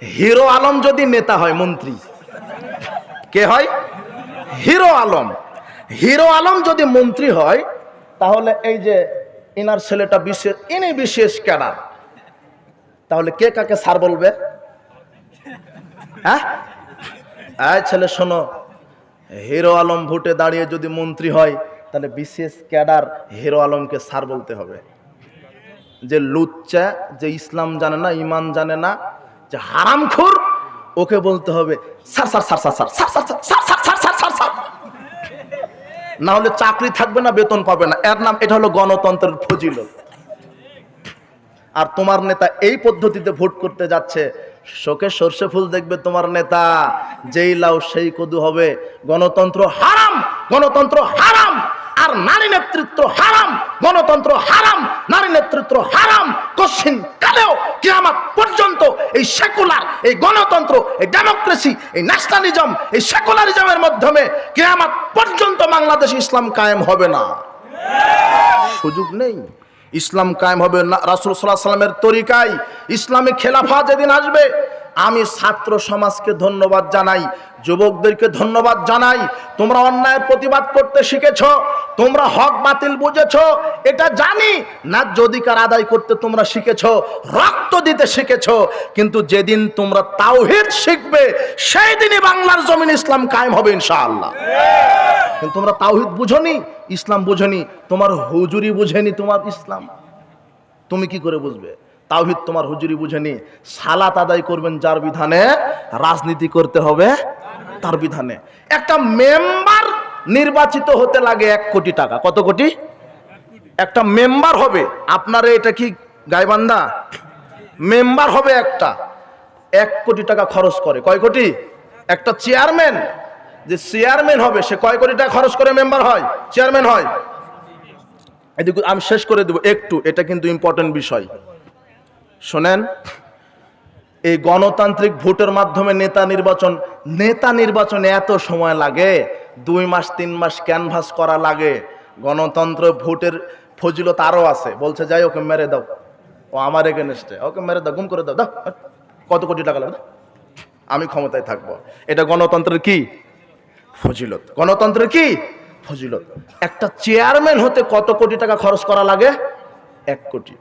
Hero Alam যদি নেতা হয়, মন্ত্রী কে হয়? হিরো আলম। হিরো আলম যদি মন্ত্রী হয়, তাহলে এই যে ইনার ছেলেটা বিশেষ, ইনি বিশেষ ক্যাডার, তাহলে কে কাকে স্যার বলবে? হ্যাঁ, এই ছেলে শোনো, হিরো আলম ভোটে দাঁড়িয়ে যদি মন্ত্রী হয়, তাহলে বিশেষ ক্যাডার হিরো আলমকে স্যার বলতে হবে। যে লুচ্চা, যে ইসলাম জানে না, ইমান জানে না, যে হারামখোর, ওকে বলতে হবে sir sir sir sir sir sir sir sir sir sir sir sir sir. না হলে চাকরি থাকবে না, বেতন পাবে না। এর নাম, এটা হলো গণতন্ত্রের ফজিলত। আর তোমার নেতা এই পদ্ধতিতে ভোট করতে যাচ্ছে, শোকে সর্ষে ফুল দেখবে তোমার নেতা, যেই লাউ সেই কদু হবে। গণতন্ত্র হারাম, গণতন্ত্র হারাম, আর নারী নেতৃত্ব হারাম। গণতন্ত্র হারাম, নারী নেতৃত্ব হারাম। কশিন কালেও কিয়ামত পর্যন্ত এই সেকুলার, এই গণতন্ত্র, এই ডেমোক্রেসি, এই ন্যাশনালিজম, এই সেকুলারিজমের মাধ্যমে কিয়ামত পর্যন্ত বাংলাদেশে ইসলাম কায়েম হবে না। সুযোগ নেই। ইসলাম কায়েম হবে না রাসূল সাল্লাল্লাহু আলাইহি ওয়াসাল্লামের তরিকায়। ইসলামী খেলাফত যেদিন আসবে, আমি ছাত্র সমাজকে ধন্যবাদ জানাই, যুবকদেরকে ধন্যবাদ জানাই। তোমরা অন্যায়ের প্রতিবাদ করতে শিখেছো, তোমরা হক বাতিল বুঝেছো, এটা জানি। ন্যায্য অধিকার আদায় করতে তোমরা শিখেছো, রক্ত দিতে শিখেছো। কিন্তু যেদিন তোমরা তাওহীদ শিখবে, সেই দিনই বাংলার জমিন ইসলাম কায়েম হবে ইনশাআল্লাহ। কিন্তু তোমরা তাওহীদ বুঝোনি, ইসলাম বুঝোনি, তোমার হুজুরি বুঝেনি তোমার ইসলাম। তুমি কি করে বুঝবে? তাওহীদ তোমার হুজুরি বুঝেনি। সালাত আদায় করবেন যার বিধানে, রাজনীতি করতে হবে তার বিধানে। একটা মেম্বার নির্বাচিত হতে লাগে 1 কোটি টাকা। কত কোটি? একটা মেম্বার হবে। আপনারা এটা কি গাইবান্ধা? মেম্বার হবে একটা, 1 কোটি টাকা খরচ করে। কয় কোটি? একটা চেয়ারম্যান, যে চেয়ারম্যান হবে, সে কয় কোটি টাকা খরচ করে মেম্বার হয়, চেয়ারম্যান হয়? এদিকে আমি শেষ করে দেব একটু, এটা কিন্তু ইম্পর্টেন্ট বিষয়। শোনেন, এই গণতান্ত্রিক ভোটের মাধ্যমে নেতা নির্বাচনে এত সময় লাগে, 2 মাস 3 মাস ক্যানভাস করা লাগে। গণতন্ত্র ভোটের ফজিলত আরো আছে। বলছে যাই, ওকে মেরে দাও, ও আমার এগেনস্টে, ওকে মেরে দাও, গুম করে দাও, দাও কত কোটি টাকা লাগবে, আমি ক্ষমতায় থাকবো। এটা গণতন্ত্রের কি ফজিলত? গণতন্ত্রের কি ফজিলত? একটা চেয়ারম্যান হতে কত কোটি টাকা খরচ করা লাগে? 1 কোটি।